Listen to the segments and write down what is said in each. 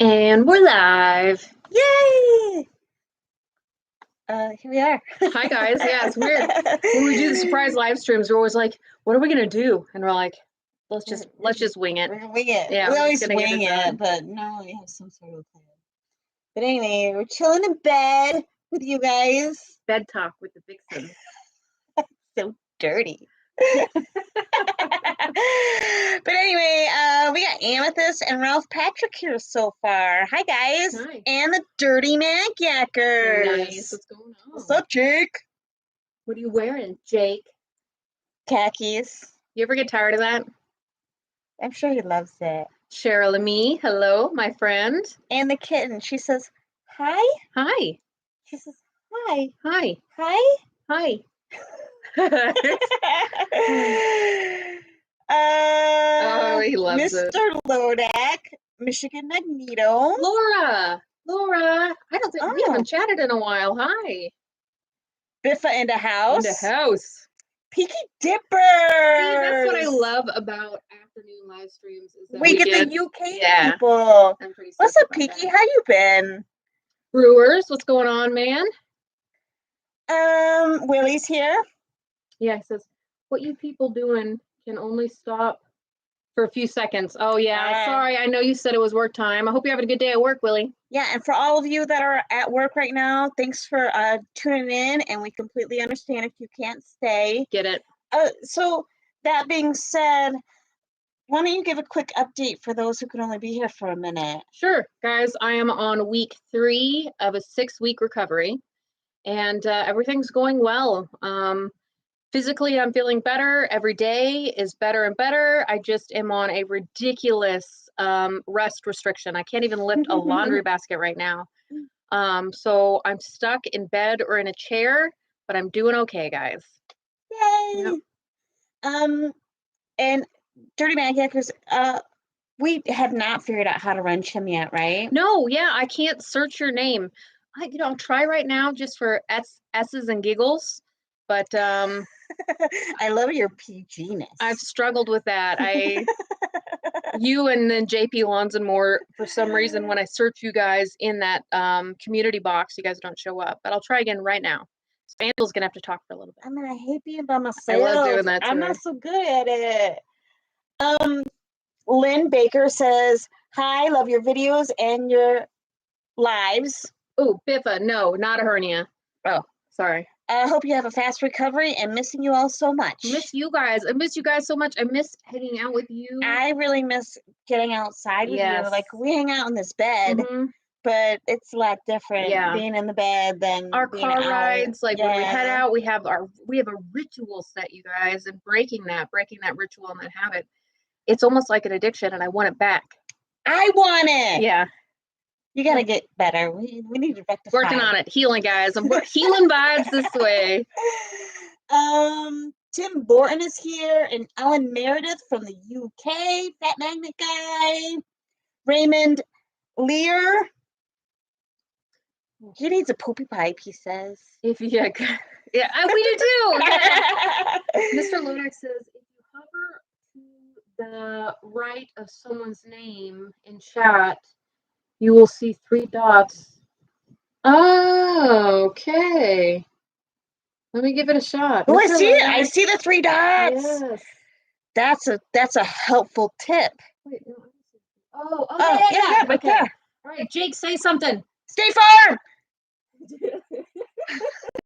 And we're live. Yay! Here we are. Hi guys. Yeah, it's weird. When we do the surprise live streams, we're always like, what are we gonna do? And we're like, let's just wing it. We're gonna wing it. Yeah, we we're always just gonna get wing it done. it, but no, we have some sort of plan. But anyway, we're chilling in bed with you guys. Bed talk with the Vixens. So dirty. But anyway, we got Amethyst and Ralph Patrick here so far. Hi guys. Hi. And the Dirty Magyackers. Nice. What's going on? What's up, Jake? What are you wearing, Jake? Khakis. You ever get tired of that? I'm sure he loves it. Cheryl and me. Hello, my friend. And the kitten. She says, hi. Hi. She says, hi. Hi. Hi. Hi. He loves Mr. it. Lodak, Michigan Magneto. Laura. I don't think we haven't chatted in a while. Hi. Biffa in the house. In the house. Peaky Dippers. See, that's what I love about afternoon live streams is that we get the UK people. I'm pretty What's up, Peaky? How you been? Brewers, what's going on, man? Willie's here. Yeah, he says, what you people doing can only stop for a few seconds. Oh, yeah, sorry. I know you said it was work time. I hope you're having a good day at work, Willie. Yeah, and for all of you that are at work right now, thanks for tuning in, and we completely understand if you can't stay. Get it. So that being said, why don't you give a quick update for those who can only be here for a minute? Sure, guys. I am on week 3 of a 6-week recovery, and everything's going well. Physically, I'm feeling better. Every day is better and better. I just am on a ridiculous rest restriction. I can't even lift a laundry basket right now. So I'm stuck in bed or in a chair, but I'm doing okay, guys. Yay! Yep. And Dirty Magyackers, we have not figured out how to run Chim yet, right? No, yeah, I can't search your name. I'll try right now just for S's and giggles. But I love your PG-ness. I've struggled with that. You and then JP Lawns and more, for some reason, when I search you guys in that community box, you guys don't show up. But I'll try again right now. Spandal's gonna have to talk for a little bit. I mean, I hate being by myself. I love doing that too. I'm not so good at it. Lynn Baker says, hi, love your videos and your lives. Oh, Biffa, no, not a hernia. Oh, sorry. I hope you have a fast recovery and missing you all so much. Miss you guys. I miss you guys so much. I miss hanging out with you. I really miss getting outside with you. Like, we hang out in this bed, but it's a lot different being in the bed than our being car out. rides. Like when we head out, we have a ritual set, you guys, and breaking that ritual and that habit. It's almost like an addiction, and I want it back. I want it. Yeah. You got to get better. We need to rectify. Working on it. Healing, guys. I'm healing vibes this way. Tim Borton is here, and Ellen Meredith from the UK, Fat Magnet Guy. Raymond Lear. He needs a poopy pipe, he says. We do too. Yeah. Mr. Lunax says, if you hover to the right of someone's name in chat, you will see 3 dots. Oh, okay. Let me give it a shot. Oh, I see it. I see the 3 dots. Yes. That's a helpful tip. Wait, no. Oh, yeah, right there. All right, Jake, say something. Stay firm.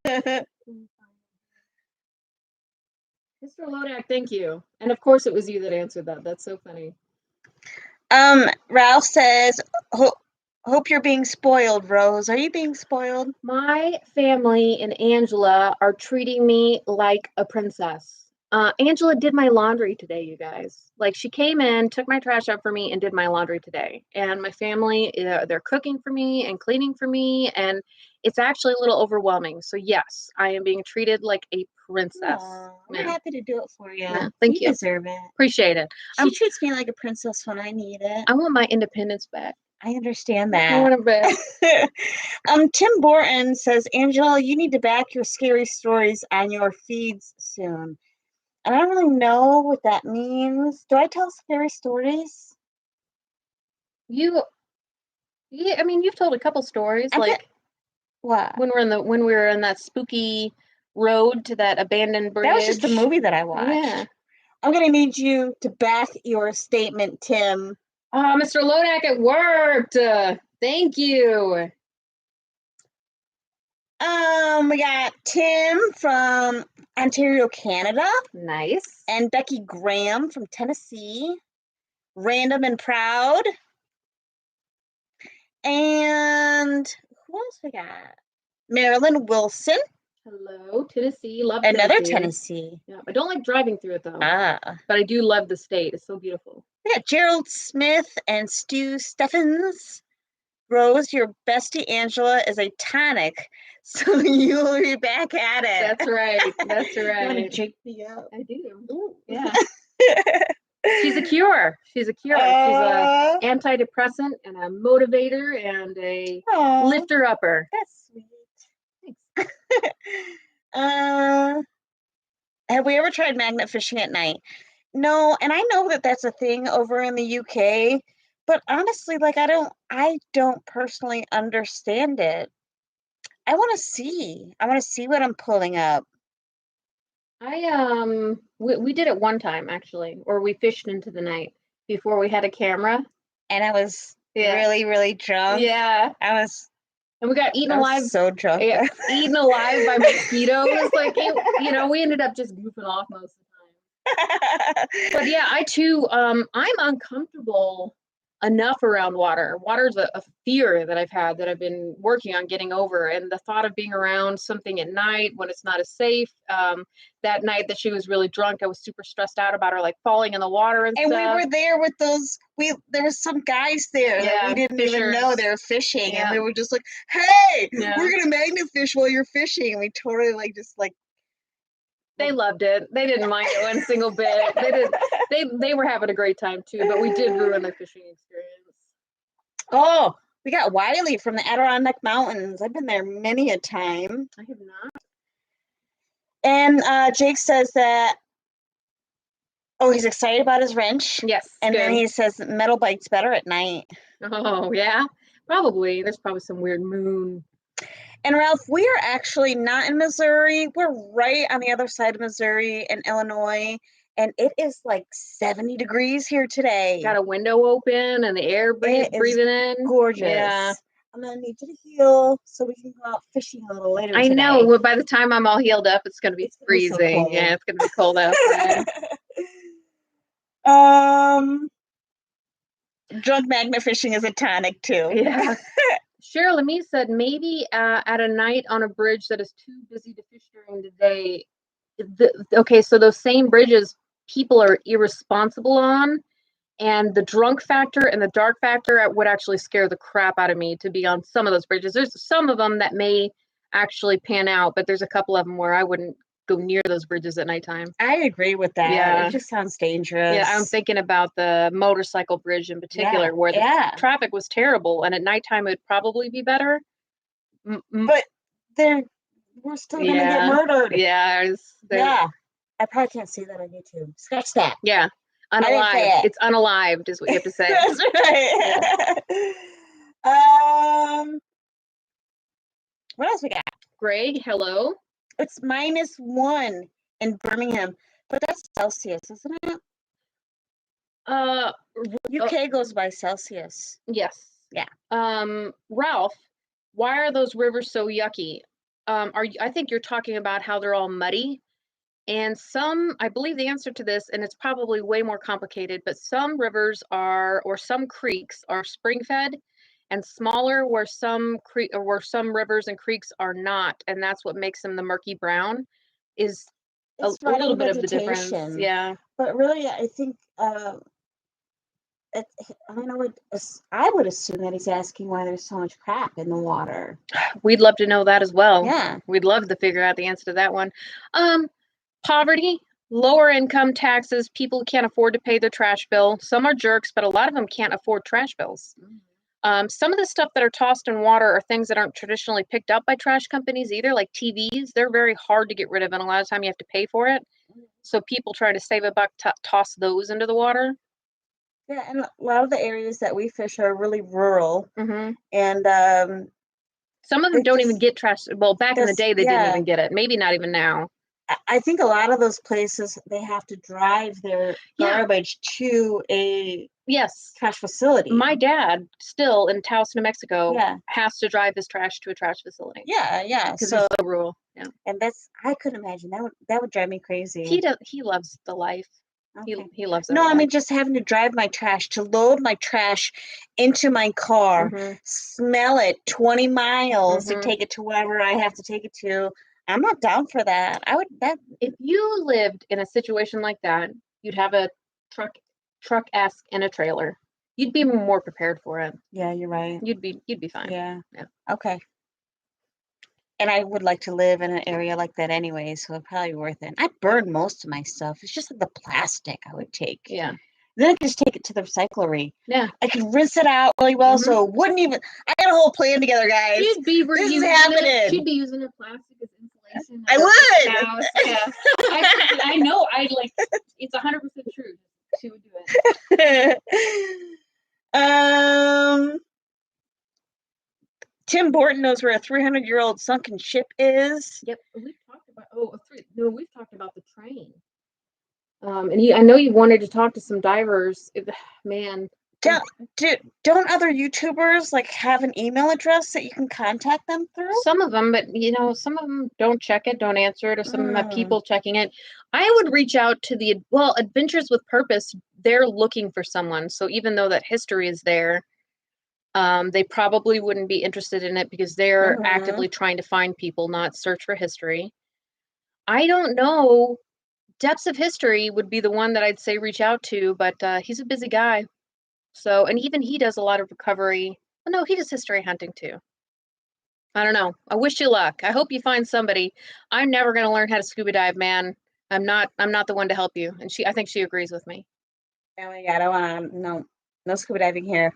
Mr. Lodak, thank you. And of course it was you that answered that. That's so funny. Ralph says, hope you're being spoiled, Rose. Are you being spoiled? My family and Angela are treating me like a princess. Angela did my laundry today, you guys. Like, she came in, took my trash out for me, and did my laundry today. And my family, they're cooking for me and cleaning for me, and it's actually a little overwhelming. So yes, I am being treated like a princess. I'm happy to do it for you. Yeah, thank you. You deserve it. Appreciate it. She treats me like a princess when I need it. I want my independence back. I understand that. I want it back. Tim Borton says, Angela, you need to back your scary stories on your feeds soon. And I don't really know what that means. Do I tell scary stories? Yeah, I mean, you've told a couple stories, I bet like what? when we were in that spooky road to that abandoned bridge. That was just a movie that I watched. Yeah. I'm gonna need you to back your statement, Tim. Oh, Mr. Lodak, it worked. Thank you. We got Tim from Ontario, Canada, Nice. and Becky Graham from Tennessee. Random and Proud. And who else we got? Marilyn Wilson. Hello, Tennessee. Love Another Tennessee. Tennessee. Yeah, I don't like driving through it though. Ah. But I do love the state. It's so beautiful. We got Gerald Smith and Stu Steffens. Rose, your bestie Angela is a tonic, so you'll be back at it. That's right. That's right. You want to drink me up? I do. Ooh. Yeah. She's a cure. She's a cure. She's a antidepressant and a motivator and a lifter upper. That's sweet. Thanks. Have we ever tried magnet fishing at night? No, and I know that that's a thing over in the UK, but honestly, like I don't personally understand it. I want to see. I want to see what I'm pulling up. We did it one time actually, or we fished into the night before we had a camera. And I was really, really drunk. Yeah. And we got eaten alive. So drunk. Yeah, eaten alive by mosquitoes. Like we ended up just goofing off most of the time. But yeah, I too, I'm uncomfortable enough around water. Water's a fear that I've had that I've been working on getting over. And the thought of being around something at night when it's not as safe. That night that she was really drunk, I was super stressed out about her like falling in the water and stuff. We were there with those. There was some guys there that we didn't even know they were fishing, and we were just like, "Hey, we're gonna magnet fish while you're fishing," and we totally They loved it. They didn't mind it one single bit. They were having a great time too, but we did ruin their fishing experience. Oh, we got Wiley from the Adirondack Mountains. I've been there many a time. I have not. And Jake says that he's excited about his wrench. Yes. And then he says metal bite's better at night. Oh, yeah. Probably. There's probably some weird moon. And Ralph, we are actually not in Missouri. We're right on the other side of Missouri in Illinois. And it is like 70 degrees here today. Got a window open and the air breathing in. Gorgeous. Yeah. I'm going to need you to heal so we can go out fishing a little later today. I know. Well, by the time I'm all healed up, it's going to be freezing. So yeah, it's going to be cold outside. Drunk magnet fishing is a tonic too. Yeah. Cheryl Lemie said maybe at a night on a bridge that is too busy to fish during the day. Okay, so those same bridges people are irresponsible on, and the drunk factor and the dark factor would actually scare the crap out of me to be on some of those bridges. There's some of them that may actually pan out, but there's a couple of them where I wouldn't go near those bridges at nighttime. I agree with that. Yeah. It just sounds dangerous. Yeah, I'm thinking about the motorcycle bridge in particular, where the traffic was terrible, and at nighttime it would probably be better. But we're still gonna get murdered. Yeah. Yeah. I probably can't see that on YouTube. Scratch that. Yeah. Unalived. It's unalived is what you have to say. That's right. Yeah. What else we got? Greg, hello. It's -1 in Birmingham, but that's Celsius, isn't it? UK goes by Celsius. Yes. Yeah. Ralph, why are those rivers so yucky? I think you're talking about how they're all muddy. And I believe the answer to this, and it's probably way more complicated, but some rivers or some creeks are spring fed, and smaller where some rivers and creeks are not, and that's what makes them the murky brown. Is a little bit of the difference. Yeah. But really, I think I would assume that he's asking why there's so much crap in the water. We'd love to know that as well. Yeah. We'd love to figure out the answer to that one. Poverty, lower income taxes, people can't afford to pay their trash bill. Some are jerks, but a lot of them can't afford trash bills. Some of the stuff that are tossed in water are things that aren't traditionally picked up by trash companies either, like TVs. They're very hard to get rid of, and a lot of time you have to pay for it. So people try to save a buck, toss those into the water. Yeah, and a lot of the areas that we fish are really rural, Hmm. and Some of them it don't even just get trash. Well, back in the does. day, they didn't Yeah, even get it. Maybe not even now. I think a lot of those places they have to drive their Yeah. garbage to a Yes. trash facility. My dad, still in Taos, New Mexico, Yeah, has to drive his trash to a trash facility yeah. because So, he's so rural. Yeah. and I couldn't imagine that would drive me crazy. He does. He loves the life. Okay. He loves it. No, I mean just having to drive my trash, to load my trash into my car, Hmm. smell it 20 miles to Hmm. take it to wherever I have to take it to. I'm not down for that. I would that If you lived in a situation like that, you'd have a truck-esque and a trailer. You'd be more prepared for it. Yeah, you're right. You'd be fine. Yeah. Yeah. Okay. And I would like to live in an area like that anyway, so it'd probably be worth it. I'd burn most of my stuff. It's just the plastic I would take. Yeah. Then I could just take it to the recyclery. Yeah. I could rinse it out really well, Mhm. so it wouldn't even. I got a whole plan together, guys. She'd be This is reusing it. happening. She'd be using her plastic as insulation. I at her would. house. Yeah. I know. It's 100% true. She would do it. Tim Borton knows where a 300-year-old sunken ship is. Yep. We've talked about we've talked about the train. And I know you wanted to talk to some divers. Man. Don't other YouTubers like have an email address that you can contact them through? Some of them, but some of them don't check it, don't answer it, or some of them have people checking it. I would reach out to Adventures with Purpose. They're looking for someone. So even though that history is there, they probably wouldn't be interested in it because they're actively trying to find people, not search for history. I don't know. Depths of History would be the one that I'd say reach out to, but he's a busy guy. So, and even he does a lot of recovery. Well, no, he does history hunting too. I don't know. I wish you luck. I hope you find somebody. I'm never going to learn how to scuba dive, man. I'm not the one to help you. And I think she agrees with me. Oh my God, I want no scuba diving here.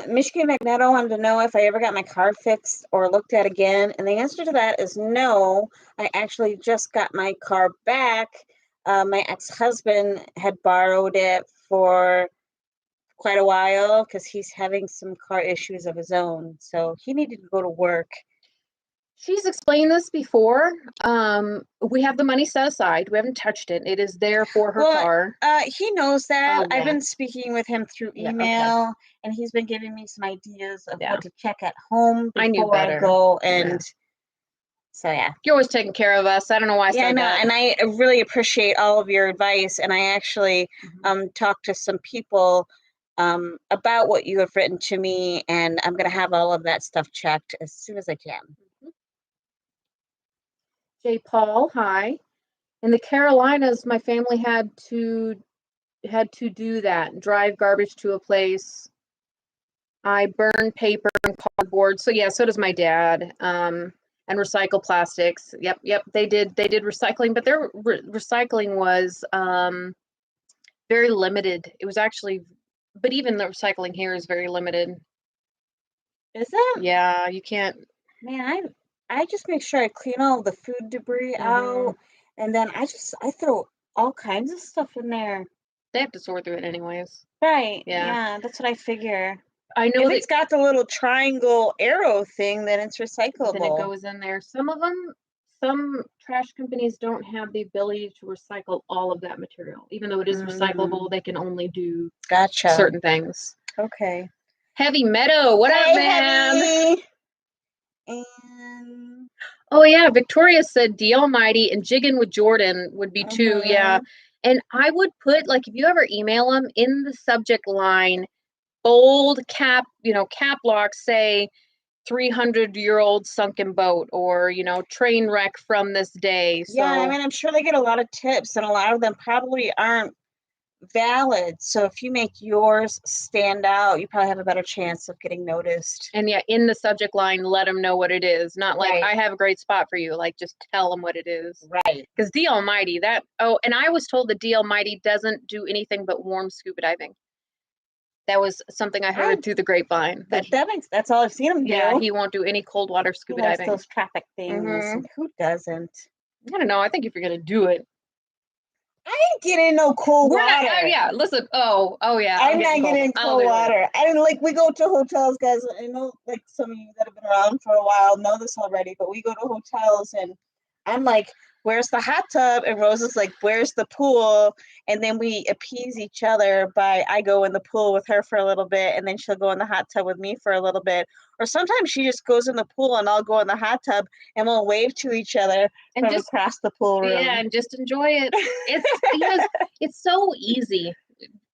Michigan Magneto wanted to know if I ever got my car fixed or looked at again, and the answer to that is no. I actually just got my car back. My ex-husband had borrowed it for quite a while because he's having some car issues of his own, so he needed to go to work. She's explained this before. We have the money set aside. We haven't touched it. It is there for her car. He knows that. Oh, yeah. I've been speaking with him through email, and he's been giving me some ideas of what to check at home before I go. And so, yeah. You're always taking care of us. I don't know why I said that. And I really appreciate all of your advice. And I actually talked to some people about what you have written to me, and I'm going to have all of that stuff checked as soon as I can. J. Paul, hi. In the Carolinas, my family had to do that, drive garbage to a place. I burn paper and cardboard. So yeah, so does my dad. And recycle plastics. Yep. They did recycling, but their recycling was very limited. It was actually, but even the recycling here is very limited. Is it? Yeah, you can't. Man, I just make sure I clean all the food debris out, and then I throw all kinds of stuff in there. They have to sort through it anyways. Right. Yeah, that's what I figure. I know if it's got the little triangle arrow thing, then it's recyclable. Then it goes in there. Some trash companies don't have the ability to recycle all of that material. Even though it is recyclable, they can only do certain things. Okay. Heavy Meadow, what up, man? Heavy. And oh yeah, Victoria said the Almighty and Jiggin with Jordan would be two. Yeah. And I would put, if you ever email them, in the subject line, bold cap lock, say 300-year-old sunken boat, or train wreck from this day. So yeah, I mean, I'm sure they get a lot of tips, and a lot of them probably aren't valid. So if you make yours stand out, you probably have a better chance of getting noticed. And yeah, in the subject line, let them know what it is. Not like I have a great spot for you. Just tell them what it is. Right. Because D Almighty, and I was told that D Almighty doesn't do anything but warm scuba diving. That was something I heard through the grapevine. That's all I've seen him do. Yeah, he won't do any cold water scuba diving. Those traffic things. Who doesn't? I don't know. I think if you're gonna do it. I ain't getting no cold We're water. not. Yeah, listen. Oh yeah. I'm not getting cold water. I mean, like, we go to hotels, guys. I know, like, some of you that have been around for a while know this already, but we go to hotels and I'm like, where's the hot tub? And Rose is like, where's the pool? And then we appease each other by I go in the pool with her for a little bit, and then she'll go in the hot tub with me for a little bit. Or sometimes she just goes in the pool and I'll go in the hot tub and we'll wave to each other and from just across the pool room. yeah, and just enjoy it. It's because it's so easy.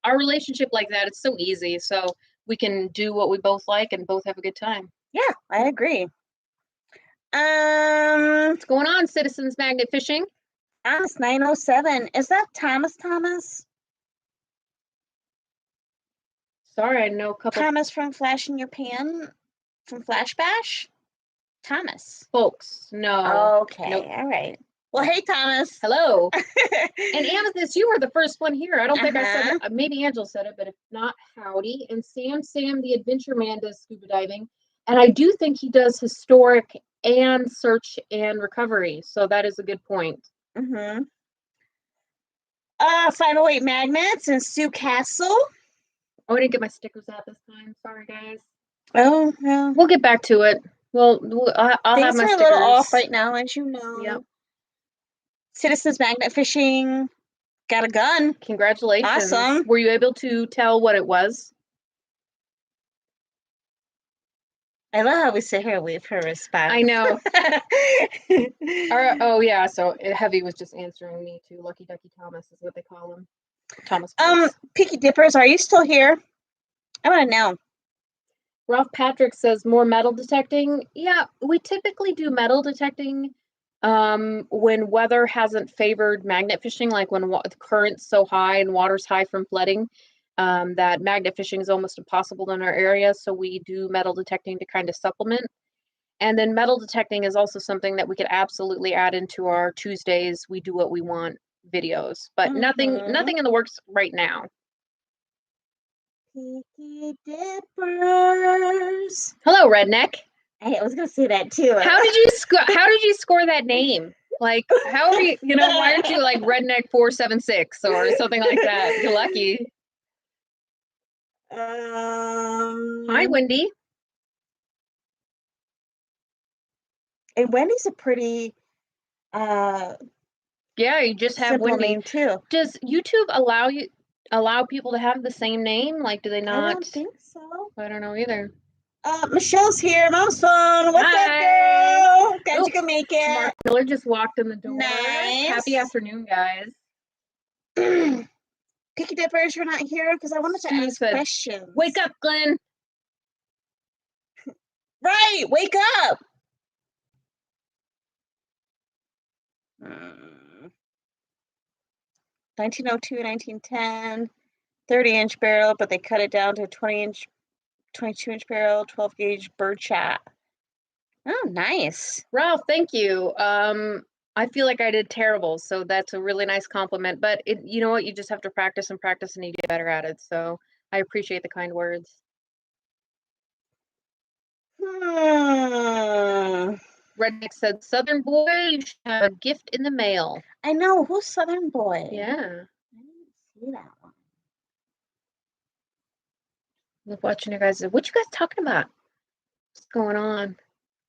Our relationship like that, it's so easy. So we can do what we both like and both have a good time. Yeah, I agree. What's going on, Citizens Magnet Fishing? Thomas 907. Is that Thomas? Sorry, I know a couple Thomas from Flash in Your Pan? From Flash Bash? Thomas. folks. No. Okay, Nope. all right. Well, hey, Thomas. Hello. And Amethyst, you were the first one here. I don't think I said Uh-huh. it. Maybe Angel said it, but if not, howdy. And Sam the Adventure Man does scuba diving. And I do think he does historic and search and recovery. So that is a good point. Mm-hmm. 508 Magnets in Sioux Castle. Oh, I didn't get my stickers out this time. Sorry, guys. Oh, yeah. We'll get back to it. I'll have Things my are a stickers. little off right now, as you know. Yep. Citizens Magnet Fishing got a gun. Congratulations. Awesome. Were you able to tell what it was? I love how we sit here and wait for a response. I know. Oh yeah, so Heavy was just answering me too. Lucky Ducky Thomas is what they call him. Thomas. Picky Dippers, are you still here? I want to know. Ralph Patrick says more metal detecting. Yeah, we typically do metal detecting when weather hasn't favored magnet fishing, like when the current's so high and water's high from flooding, that magnet fishing is almost impossible in our area. So we do metal detecting to kind of supplement. And then metal detecting is also something that we could absolutely add into our Tuesdays We Do What We Want videos, but nothing in the works right now. Picky Dippers. Hello, Redneck. I was gonna say that too. How did you score that name? Like, how are you? Why aren't you like Redneck 476 or something like that? You're lucky. Hi, Wendy. And Wendy's a pretty yeah, you just have simple Wendy. name too. Does YouTube allow people to have the same name? Like, do they not? I don't think so. I don't know either. Michelle's here. Mom's phone. What's up, girl? Glad you can make it. Mark Miller just walked in the door. Nice. Happy afternoon, guys. Picky Dippers, you're not here because I wanted to ask questions. Wake up, Glenn. Right, wake up. 1902, 1910, 30-inch barrel, but they cut it down to 20-inch, 22-inch barrel, 12-gauge bird shot. Oh, nice. Ralph, thank you. I feel like I did terrible, so that's a really nice compliment. But you know what? You just have to practice and practice, and you get better at it. So I appreciate the kind words. Redneck said, "Southern boy, you should have a gift in the mail." I know. Who's Southern boy? Yeah. I didn't see that one. I was watching you guys. What you guys talking about? What's going on?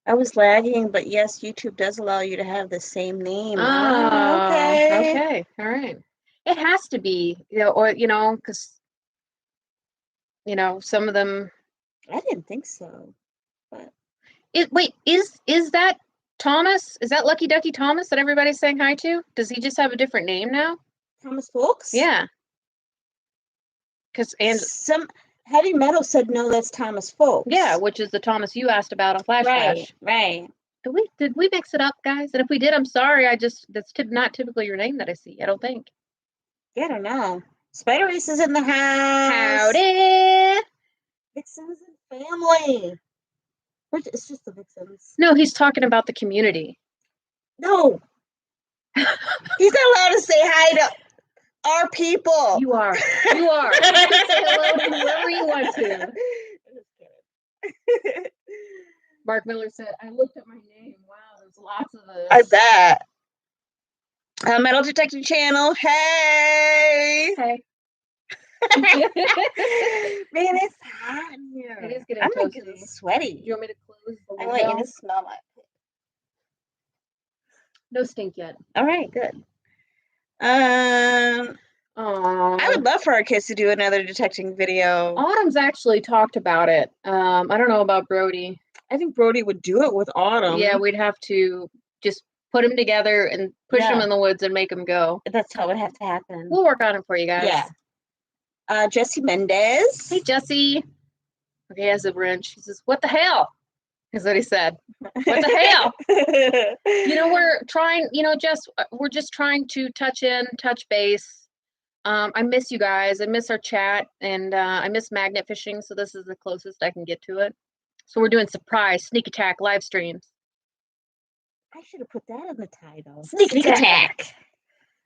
I was lagging, but yes, YouTube does allow you to have the same name. Oh, okay. Okay. All right. It has to be, or because some of them. I didn't think so. But Wait, is that Thomas? Is that Lucky Ducky Thomas that everybody's saying hi to? Does he just have a different name now? Thomas Folks? Yeah. Because some Heavy Metal said no, that's Thomas Folks. Yeah, which is the Thomas you asked about on Flashbash. Right. Did we mix it up, guys? And if we did, I'm sorry. That's not typically your name that I see. I don't think. Yeah, I don't know. Spider Race is in the house. Howdy. Vixens and family. It's just the Vixens. No, he's talking about the community. No. He's not allowed to say hi to our people. You are. You are. You can say hello to whoever you want to. Mark Miller said, I looked at my name. Wow, there's lots of this. I bet. Metal detecting channel. Hey. Hey. Man, it's hot in here. It is getting I'm toasty. getting sweaty. Do you want me to close the I window? want you to smell my. No stink yet. All right, good. Aww. I would love for our kids to do another detecting video. Autumn's actually talked about it. I don't know about Brody. I think Brody would do it with Autumn. Yeah, we'd have to just put them together and push them in the woods and make them go. That's how it would have to happen. We'll work on it for you guys. Yeah. Jesse Mendez. Hey, Jesse. Okay, he has a wrench. He says, "What the hell?" Is what he said. What the hell? You know, we're trying, you know, we're just trying to touch base. I miss you guys. I miss our chat, and I miss magnet fishing, so this is the closest I can get to it. So we're doing surprise sneak attack live streams. I should have put that in the title. Sneak attack.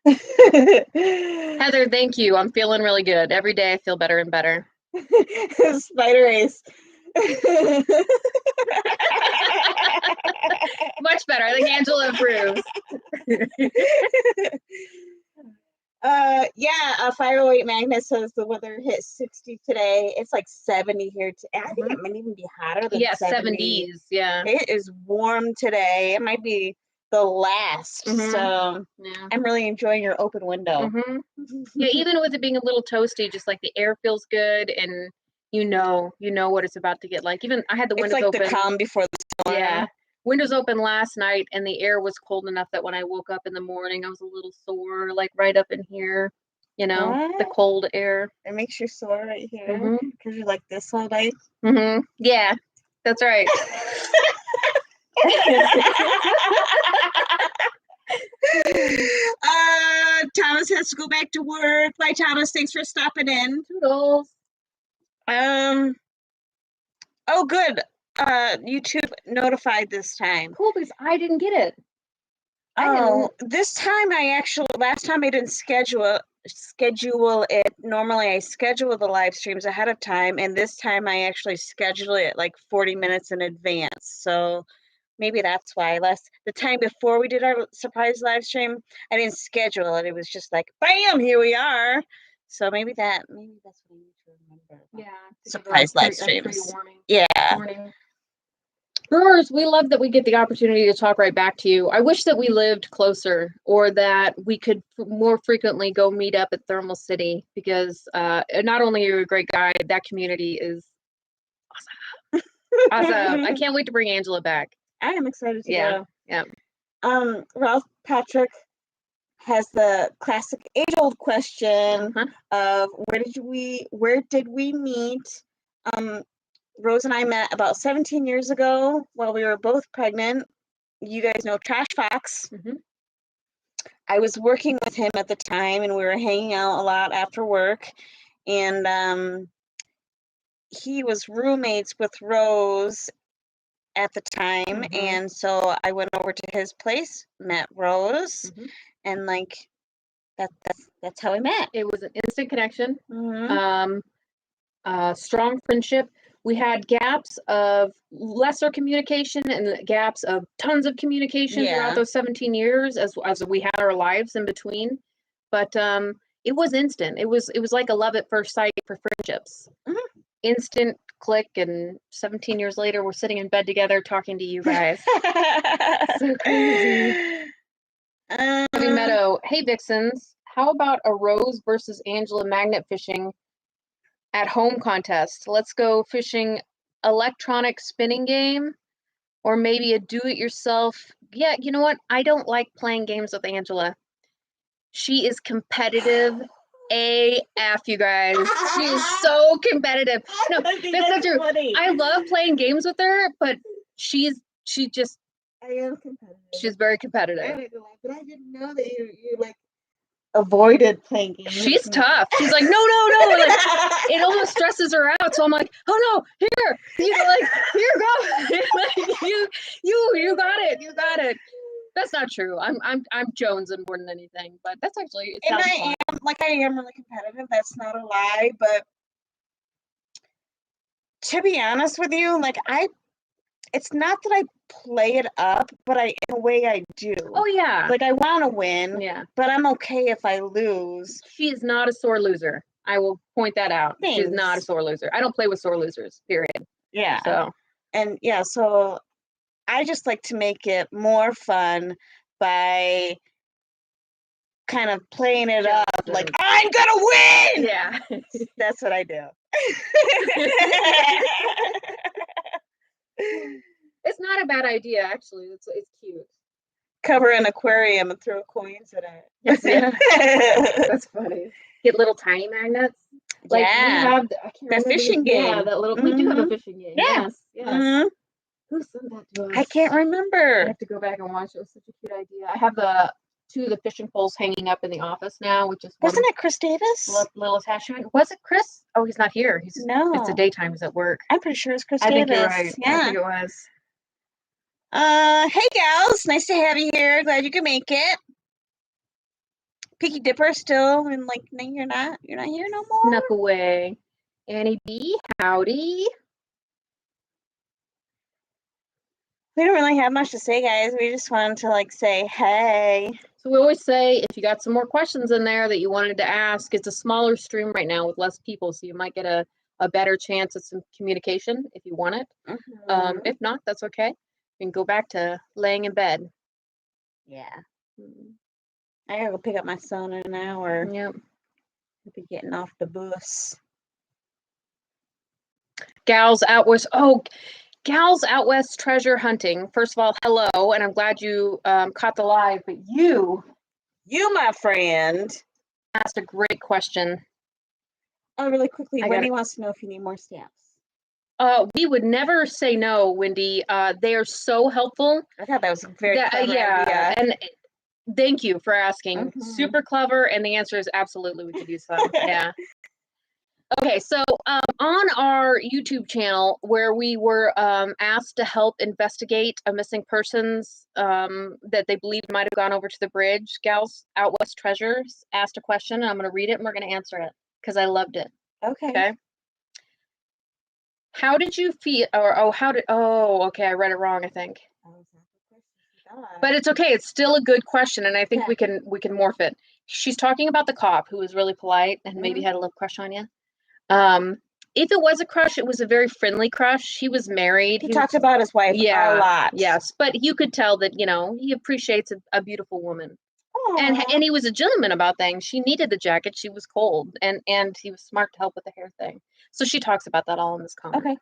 Heather, thank you. I'm feeling really good. Every day I feel better and better. Spider Ace. Much better. I think Angela approves. Yeah, 508 Magnet says the weather hit 60 today. It's like 70 here. I think it might even be hotter than 70. 70s. Yeah. It is warm today. It might be the last. So yeah. I'm really enjoying your open window. Yeah, even with it being a little toasty, just like the air feels good, and you know what it's about to get like. Even I had the windows open. It's like the calm before the storm. Yeah. Windows open last night, and the air was cold enough that when I woke up in the morning, I was a little sore, like right up in here, you know, the cold air. It makes you sore right here because you're like this all night. Yeah, that's right. Thomas has to go back to work. Bye, Thomas. Thanks for stopping in. Toodles. Oh, good. YouTube notified this time. Cool, because I didn't get it. This time last time I didn't schedule it. Normally I schedule the live streams ahead of time, and this time I actually schedule it like 40 minutes in advance. So maybe that's why. The time before we did our surprise live stream, I didn't schedule it. It was just like, bam, here we are. So maybe that's what I need to remember. Yeah. Surprise live streams. Warning. Brewers, we love that we get the opportunity to talk right back to you. I wish that we lived closer, or that we could more frequently go meet up at Thermal City, because not only are you a great guy, that community is awesome. I can't wait to bring Angela back. I am excited to go. Yeah. Ralph Patrick has the classic age-old question of where did we meet? Rose and I met about 17 years ago while we were both pregnant. You guys know Trash Fox. I was working with him at the time, and we were hanging out a lot after work. And he was roommates with Rose at the time. And so I went over to his place, met Rose, and like that's how we met. It was an instant connection. Strong friendship. We had gaps of lesser communication and gaps of tons of communication throughout those 17 years as we had our lives in between. But it was instant. It was like a love at first sight for friendships. Instant click, and 17 years later, we're sitting in bed together talking to you guys. So crazy. Heavy Meadow. Hey, Vixens. How about a Rose versus Angela magnet fishing at home contest? Let's go fishing electronic spinning game, or maybe a do-it-yourself. Yeah, you know what? I don't like playing games with Angela. She is competitive AF, you guys. She is so competitive. No, that's not true. Funny. I love playing games with her, but she just. I am competitive. She's very competitive. But I didn't know that you like avoided playing games. She's tough. She's like, no. Like, it almost stresses her out. So I'm like, oh no, here, here, go. Like, you got it. You got it. That's not true. I'm jonesing more than anything, but that's actually. And I am really competitive. That's not a lie, but to be honest with you, like it's not that I play it up, but in a way I do. Oh yeah. Like I want to win, Yeah. but I'm okay if I lose. She is not a sore loser. I will point that out. She is not a Thanks. sore loser. I don't play with sore losers, period. Yeah. So, And yeah, so I just like to make it more fun by kind of playing it up like I'm gonna win. yeah. That's what I do. It's not a bad idea, actually. It's cute. Cover an aquarium and throw coins at it. Yes, yeah. That's funny. Get little tiny magnets. Like we Yeah. have, I can't That remember fishing game. Yeah, that little. We do have a fishing game. Yeah. Yes, yes. Mhm. Who sent that to us? I can't I remember. have to go back and watch. It was such a cute idea. I have the 2 of the fishing poles hanging up in the office now, which is Wasn't it Chris Davis? little attachment. Was it Chris? Oh, he's not here. It's the No. daytime. He's at work. I'm pretty sure it's Chris I Davis. think you're right. I Yeah. think it was. Hey gals, nice to have you here. Glad you could make it. Peaky Dipper still and like no, you're not here no more. Snuck away. Annie B, howdy. We don't really have much to say, guys. We just wanted to like say hey. So we always say if you got some more questions in there that you wanted to ask, it's a smaller stream right now with less people, so you might get a better chance at some communication if you want it. Mm-hmm. If not, that's okay. You can go back to laying in bed. Yeah. I gotta go pick up my son in an hour. Yep. I'll be getting off the bus. Gals out west. Oh, Gals Out West treasure hunting. First of all, hello, and I'm glad you caught the live. But you, my friend, asked a great question. Oh, really quickly, Wendy wants to know if you need more stamps. We would never say no, Wendy. They are so helpful. I thought that was a very clever yeah, idea. and thank you for asking. Super clever, and the answer is absolutely we could use some. Yeah. Okay, so on our YouTube channel, where we were asked to help investigate a missing persons that they believed might have gone over to the bridge, Gals Out West Treasures asked a question, and I'm going to read it, and we're going to answer it because I loved it. Okay. How did you feel? Okay, I read it wrong, I think. But it's okay. It's still a good question, and I think we can morph it. She's talking about the cop who was really polite and maybe had a little crush on you. If it was a crush, it was a very friendly crush. He was married. He talked about his wife a lot. Yes, but you could tell that, he appreciates a beautiful woman. And he was a gentleman about things. She needed the jacket. She was cold. And he was smart to help with the hair thing. So she talks about that all in this comment. Okay.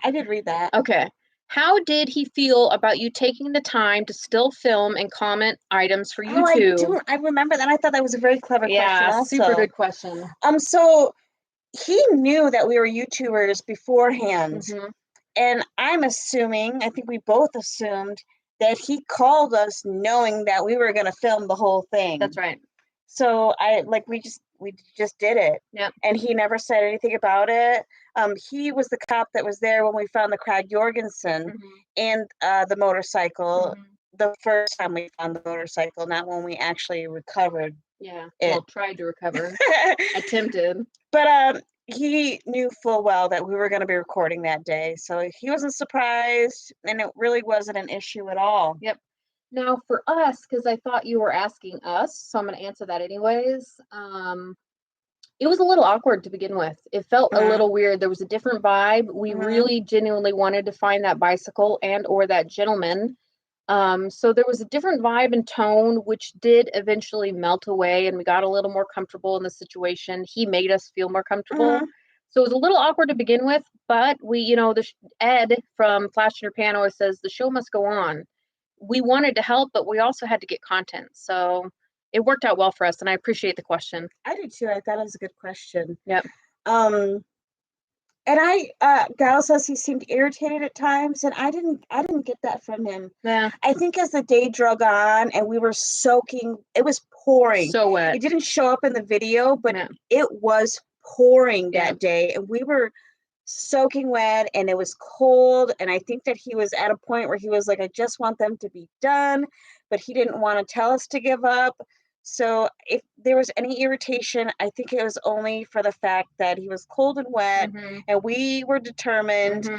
I did read that. Okay. How did he feel about you taking the time to still film and comment items for YouTube? I remember that. I thought that was a very clever question also. Super good question. So he knew that we were YouTubers beforehand. And I'm assuming, I think we both assumed that he called us knowing that we were going to film the whole thing. That's right. So we just did it. Yeah. And he never said anything about it. He was the cop that was there when we found the Craig Jorgensen and the motorcycle. The first time we found the motorcycle, not when we actually recovered. Yeah. Well, tried to recover. Attempted. But he knew full well that we were going to be recording that day. So he wasn't surprised, and it really wasn't an issue at all. Yep. Now for us, because I thought you were asking us, so I'm going to answer that anyways. It was a little awkward to begin with. It felt a little weird. There was a different vibe. We really genuinely wanted to find that bicycle and or that gentleman. So there was a different vibe and tone, which did eventually melt away, and we got a little more comfortable in the situation. He made us feel more comfortable. So it was a little awkward to begin with, but we, Ed from Flash in Your Pan always says the show must go on. We wanted to help, but we also had to get content. So it worked out well for us, and I appreciate the question. I do too. I thought it was a good question. Yep. And Gal says he seemed irritated at times, and I didn't get that from him. Yeah. I think as the day drug on and we were soaking, it was pouring. So wet. It didn't show up in the video, but it was pouring that day, and we were soaking wet, and it was cold. And I think that he was at a point where he was like, I just want them to be done, but he didn't want to tell us to give up. So if there was any irritation, I think it was only for the fact that he was cold and wet, and we were determined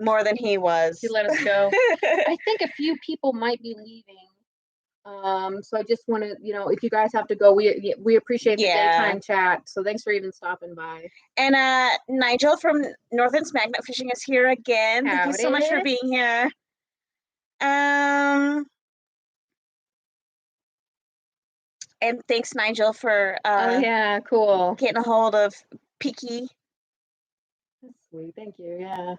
more than he was. He let us go. I think a few people might be leaving. So I just want to, if you guys have to go, we appreciate the daytime chat. So thanks for even stopping by. And Nigel from Northern's Magnet Fishing is here again. Thank you so much for being here. And thanks, Nigel, for oh yeah, cool, getting a hold of Peaky. That's sweet. Thank you. Yeah.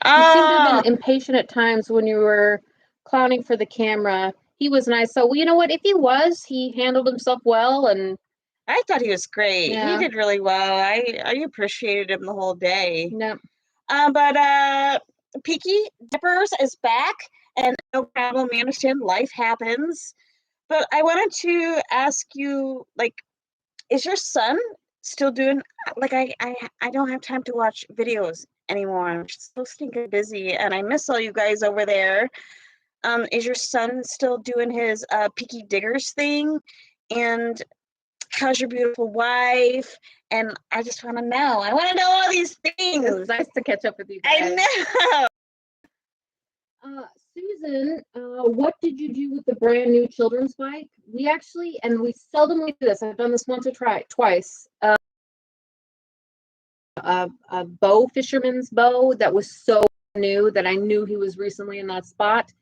You seem to have been impatient at times when you were clowning for the camera. He was nice. So, well, you know what? If he handled himself well, and I thought he was great. Yeah. He did really well. I appreciated him the whole day. Yep. But Peaky Dippers is back, and no problem. We understand life happens. But I wanted to ask you, like, is your son still doing, like, I don't have time to watch videos anymore. I'm so stinking busy, and I miss all you guys over there. Is your son still doing his Peaky Diggers thing? And how's your beautiful wife? And I just want to know. I want to know all these things. It's nice to catch up with you guys. I know. Susan, what did you do with the brand new children's bike? We actually, and we seldomly do this. I've done this once or twice. A fisherman's bow that was so new that I knew he was recently in that spot.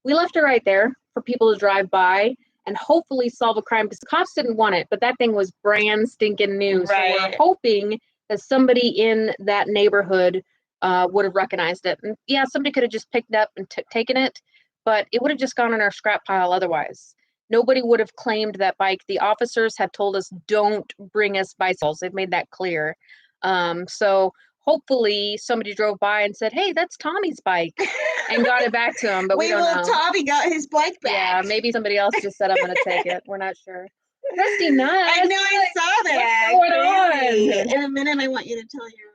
We left it right there for people to drive by and hopefully solve a crime, because the cops didn't want it, but that thing was brand stinking new. Right. So we're hoping that somebody in that neighborhood would have recognized it. And yeah, somebody could have just picked it up and taken it, but it would have just gone in our scrap pile otherwise. Nobody would have claimed that bike. The officers have told us, don't bring us bicycles. They've made that clear. So hopefully somebody drove by and said, hey, that's Tommy's bike, and got it back to him, but we don't know. Tommy got his bike back. Yeah, maybe somebody else just said, I'm going to take it. We're not sure. Rusty nuts. I know, I saw that. What's going on? In a minute, I want you to tell your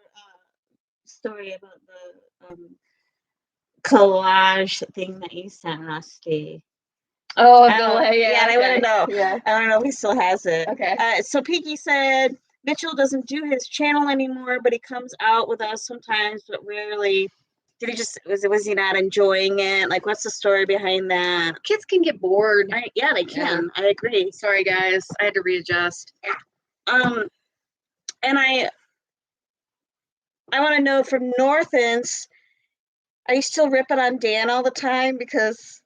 story about the collage thing that you sent Rusty. Oh, yeah, I want to know. Yeah. I want to know if he still has it. Okay. So Peaky said Mitchell doesn't do his channel anymore, but he comes out with us sometimes, but rarely. Did he just, was he not enjoying it? Like, what's the story behind that? Kids can get bored. Yeah, they can. Yeah. I agree. Sorry, guys. I had to readjust. And I want to know from Northens, are you still ripping on Dan all the time? Because,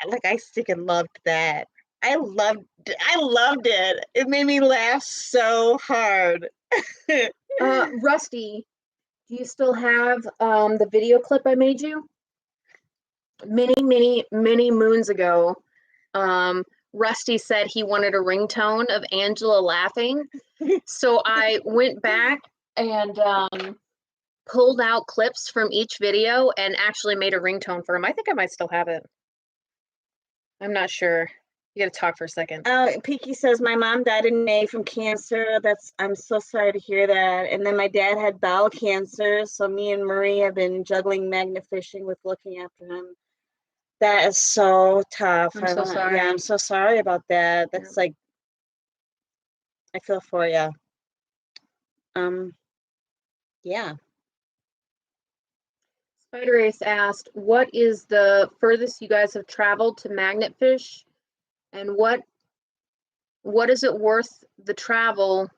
like, I freaking loved that. I loved it. It made me laugh so hard. Rusty, do you still have the video clip I made you? Many moons ago, Rusty said he wanted a ringtone of Angela laughing. So I went back and pulled out clips from each video and actually made a ringtone for him. I think I might still have it. I'm not sure. You gotta talk for a second. Peaky says, my mom died in May from cancer. I'm so sorry to hear that. And then my dad had bowel cancer. So me and Marie have been juggling magnet fishing with looking after him. That is so tough. I'm so sorry. Yeah, I'm so sorry about that. That's like, I feel for you. Yeah. Spider Ace asked, what is the furthest you guys have traveled to magnet fish? And what is it worth the travel?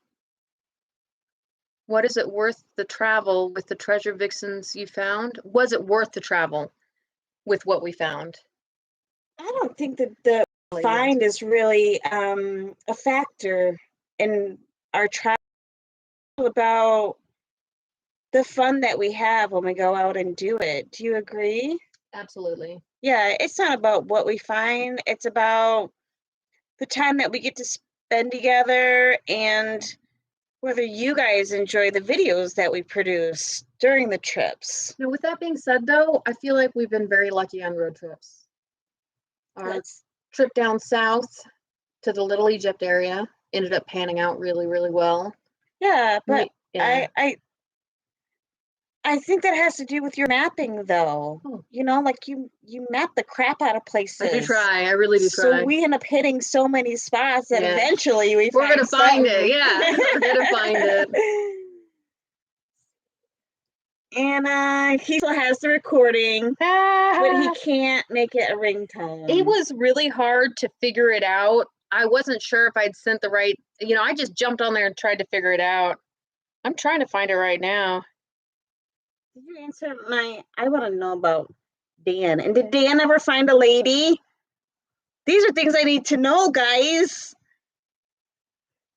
What is it worth the travel with the treasure vixens you found? Was it worth the travel with what we found? I don't think that the find is really a factor in our travel. About the fun that we have when we go out and do it. Do you agree? Absolutely. Yeah, it's not about what we find. It's about the time that we get to spend together and whether you guys enjoy the videos that we produce during the trips. Now, with that being said, though, I feel like we've been very lucky on road trips. Our trip down south to the Little Egypt area ended up panning out really, really well. Yeah, but I think that has to do with your mapping, though. Oh. You know, like you map the crap out of places. I do try. I really do try. So we end up hitting so many spots that eventually we're gonna find it. Yeah, we're gonna find it. And he still has the recording, but he can't make it a ringtone. It was really hard to figure it out. I wasn't sure if I'd sent the right, I just jumped on there and tried to figure it out. I'm trying to find it right now. Did you answer I want to know about Dan. And did Dan ever find a lady? These are things I need to know, guys.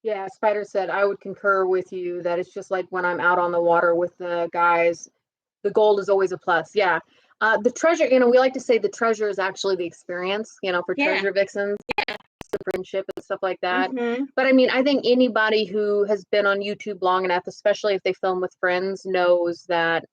Yeah, Spider said, I would concur with you that it's just like when I'm out on the water with the guys, the gold is always a plus. Yeah. The treasure, we like to say the treasure is actually the experience, for treasure vixens, the friendship and stuff like that. But I think anybody who has been on YouTube long enough, especially if they film with friends, knows that,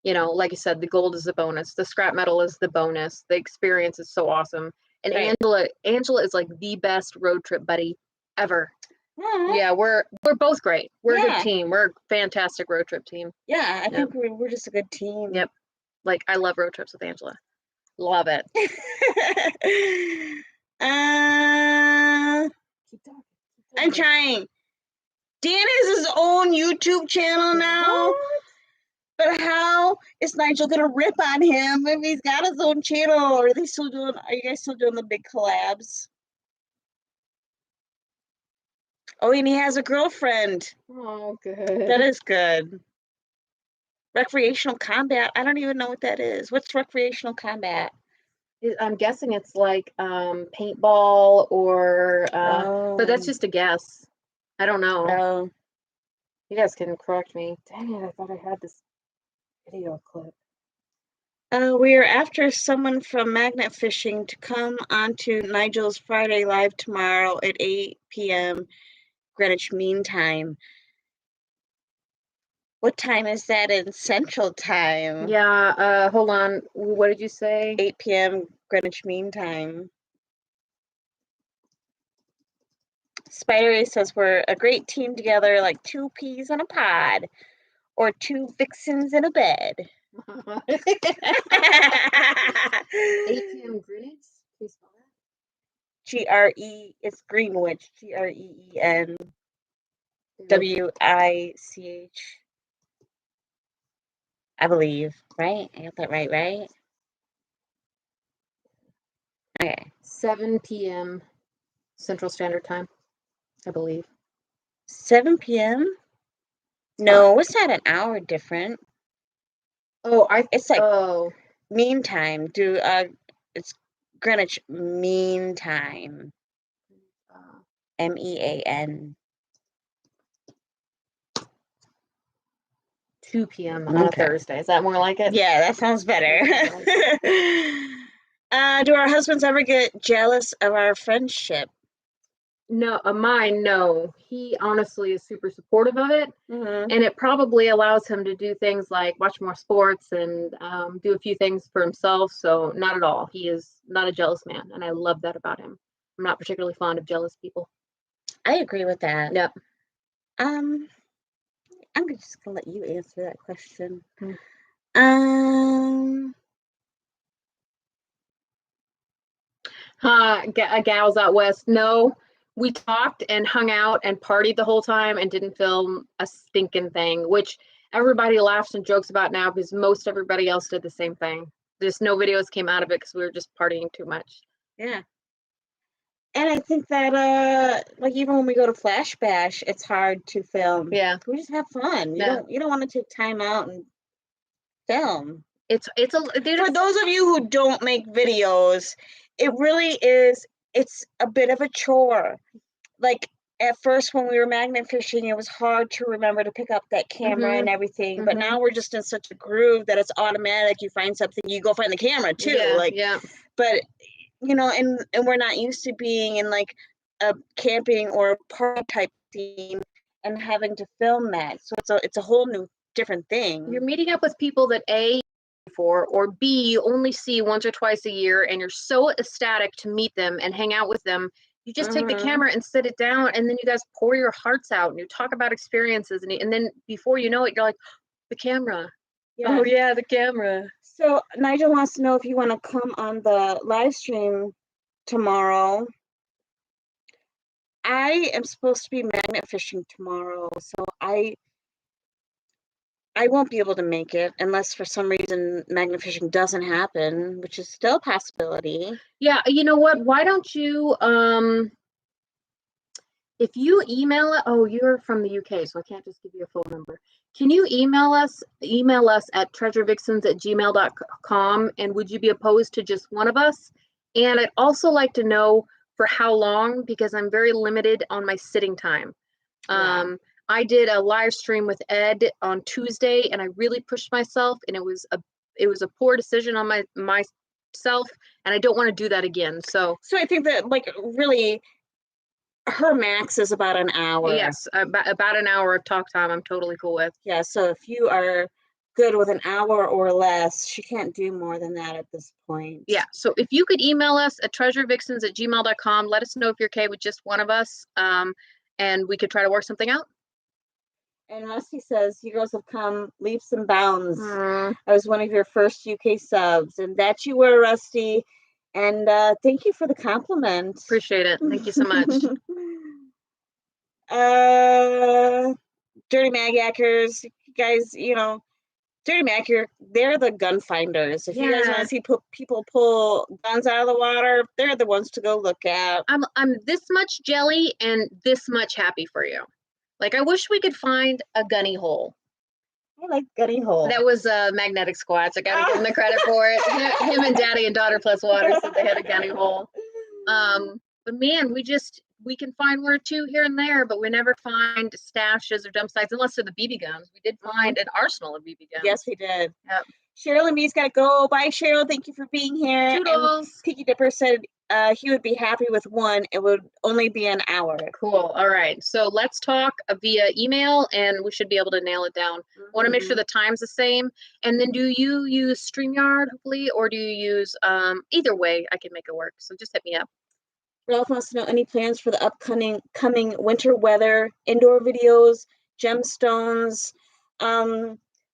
like you said, the gold is the bonus. The scrap metal is the bonus. The experience is so awesome. And Angela is like the best road trip buddy ever. Yeah, we're both great. We're a good team. We're a fantastic road trip team. Yeah, I think we're just a good team. Yep. Like, I love road trips with Angela. Love it. I'm trying. Dan has his own YouTube channel now. What? But how is Nigel gonna rip on him if he's got his own channel? Are you guys still doing the big collabs? Oh, and he has a girlfriend. Oh, good. That is good. Recreational combat. I don't even know what that is. What's recreational combat? I'm guessing it's like paintball or, but that's just a guess. I don't know. Oh. You guys can correct me. Dang it, I thought I had this video clip. We are after someone from Magnet Fishing to come onto Nigel's Friday Live tomorrow at 8 p.m. Greenwich Mean Time. What time is that in Central Time? Yeah, hold on. What did you say? 8 p.m. Greenwich Mean Time. Spidery says we're a great team together, like two peas in a pod, or two vixens in a bed. 8 p.m. Greenwich? Please spell that. G-R-E, it's Greenwich. Greenwich. I believe, right? I got that right? Okay. 7 p.m. Central Standard Time, I believe. 7 p.m.? No, it's not an hour different. Oh, it's like mean time. It's Greenwich Mean Time. MEAN. 2 p.m. on a Thursday. Is that more like it? Yeah, that sounds better. Do our husbands ever get jealous of our friendship? No, mine, no. He honestly is super supportive of it. And it probably allows him to do things like watch more sports and do a few things for himself. So not at all. He is not a jealous man. And I love that about him. I'm not particularly fond of jealous people. I agree with that. Yep. I'm just gonna let you answer that question. Gals out west. No, we talked and hung out and partied the whole time and didn't film a stinking thing, which everybody laughs and jokes about now because most everybody else did the same thing. Just no videos came out of it because we were just partying too much. Yeah. And I think that like even when we go to Flash Bash, it's hard to film. Yeah. We just have fun. You don't want to take time out and film. For those of you who don't make videos, it really is, it's a bit of a chore. Like at first when we were magnet fishing, it was hard to remember to pick up that camera and everything. But now we're just in such a groove that it's automatic. You find something, you go find the camera too. But and we're not used to being in like a camping or a party type scene and having to film that. So it's a whole new different thing. You're meeting up with people that A, for, or B, you only see once or twice a year, and you're so ecstatic to meet them and hang out with them. You just take the camera and sit it down, and then you guys pour your hearts out and you talk about experiences, and then before you know it, you're like, the camera. Yeah. Oh yeah, the camera. So Nigel wants to know if you want to come on the live stream tomorrow. I am supposed to be magnet fishing tomorrow, so I I won't be able to make it unless for some reason magnet fishing doesn't happen, which is still a possibility. Yeah, you know what? Why don't you if you email it, oh, you're from the UK, so I can't just give you a phone number. Can you email us at treasurevixens@gmail.com, and would you be opposed to just one of us? And I'd also like to know for how long, because I'm very limited on my sitting time. Yeah. I did a live stream with Ed on Tuesday, and I really pushed myself, and it was a poor decision on myself, and I don't want to do that again. So I think that like really her max is about an hour. yes, about an hour of talk time I'm totally cool with. Yeah, so if you are good with an hour or less, she can't do more than that at this point. Yeah, so if you could email us at treasurevixens@gmail.com, let us know if you're okay with just one of us, and we could try to work something out. And Rusty says, you girls have come leaps and bounds. Mm. I was one of your first UK subs, and that you were, Rusty. And thank you for the compliment. Appreciate it. Thank you so much. Dirty Magyackers, guys, you know, Dirty Magyacker, they're the gun finders. If you guys want to see people pull guns out of the water, they're the ones to go look at. I'm this much jelly and this much happy for you. Like, I wish we could find a gunny hole. I like gunny hole. That was Magnetic Squatch. I gotta give him the credit for it. Him and Daddy and Daughter Plus Water said they had a gunny hole. But man, we can find one or two here and there, but we never find stashes or dump sites unless they're the BB guns. We did find an arsenal of BB guns. Yes, we did. Yep. Cheryl and me's got to go. Bye, Cheryl. Thank you for being here. Toodles. And Tiki Dipper said he would be happy with one. It would only be an hour. Cool. All right. So let's talk via email, and we should be able to nail it down. I want to make sure the time's the same. And then, do you use StreamYard, hopefully, or do you use either way? I can make it work. So just hit me up. Ralph wants to know any plans for the upcoming winter weather, indoor videos, gemstones.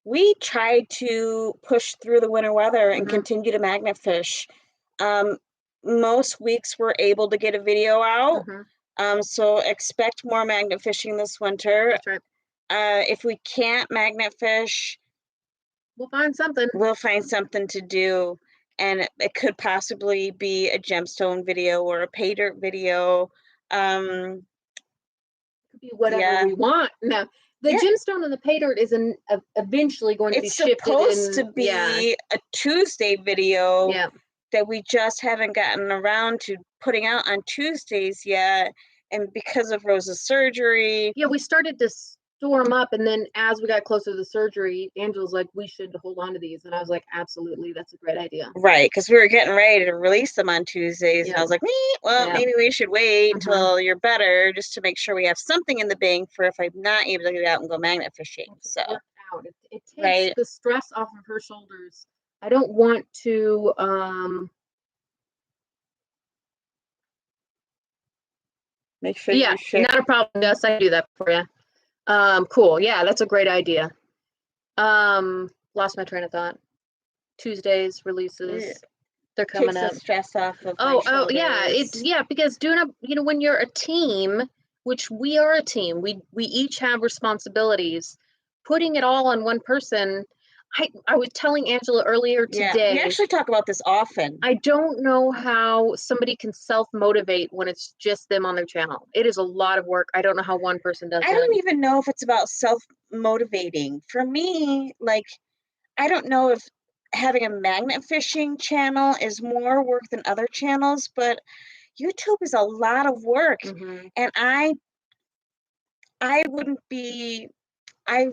We tried to push through the winter weather and continue to magnet fish. Most weeks we're able to get a video out. So expect more magnet fishing this winter. That's right. If we can't magnet fish, we'll find something. We'll find something to do. And it could possibly be a gemstone video or a pay dirt video. Could be whatever we want. Now, the gemstone and the pay dirt is eventually going to be shifted. It's supposed to be a Tuesday video that we just haven't gotten around to putting out on Tuesdays yet. And because of Rose's surgery. Yeah, we started to store them up, and then as we got closer to the surgery, Angela's like, we should hold on to these, and I was like, absolutely, that's a great idea. Right, because we were getting ready to release them on Tuesdays, and I was like, maybe we should wait until you're better, just to make sure we have something in the bank for if I'm not able to get out and go magnet fishing. So it takes the stress off of her shoulders. I don't want to make sure you share. Not a problem, Gus. I can do that for you. Cool. Yeah, that's a great idea. Lost my train of thought. Tuesdays releases. They're coming up. The stress off of oh yeah. Because doing when you're a team, which we are a team, we each have responsibilities. Putting it all on one person. I was telling Angela earlier today. We actually talk about this often. I don't know how somebody can self-motivate when it's just them on their channel. It is a lot of work. I don't know how one person does it. I don't even know if it's about self-motivating. For me, like, I don't know if having a magnet fishing channel is more work than other channels, but YouTube is a lot of work. And I wouldn't be... I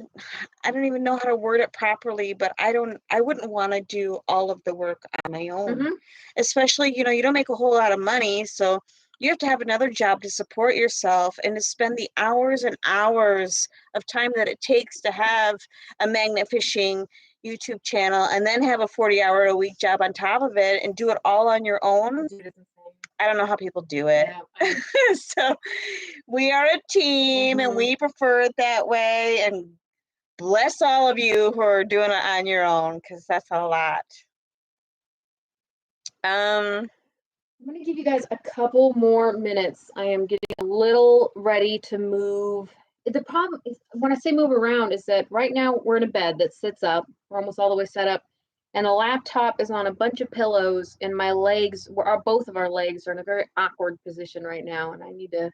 don't even know how to word it properly, but I wouldn't want to do all of the work on my own. Especially, you don't make a whole lot of money, so you have to have another job to support yourself and to spend the hours and hours of time that it takes to have a magnet fishing YouTube channel and then have a 40-hour-a-week job on top of it and do it all on your own. I don't know how people do it. So we are a team and we prefer it that way. And bless all of you who are doing it on your own, because that's a lot. I'm going to give you guys a couple more minutes. I am getting a little ready to move The problem is when I say move around is that right now we're in a bed that sits up. We're almost all the way set up. And the laptop is on a bunch of pillows, and my legs, both of our legs are in a very awkward position right now, and I need to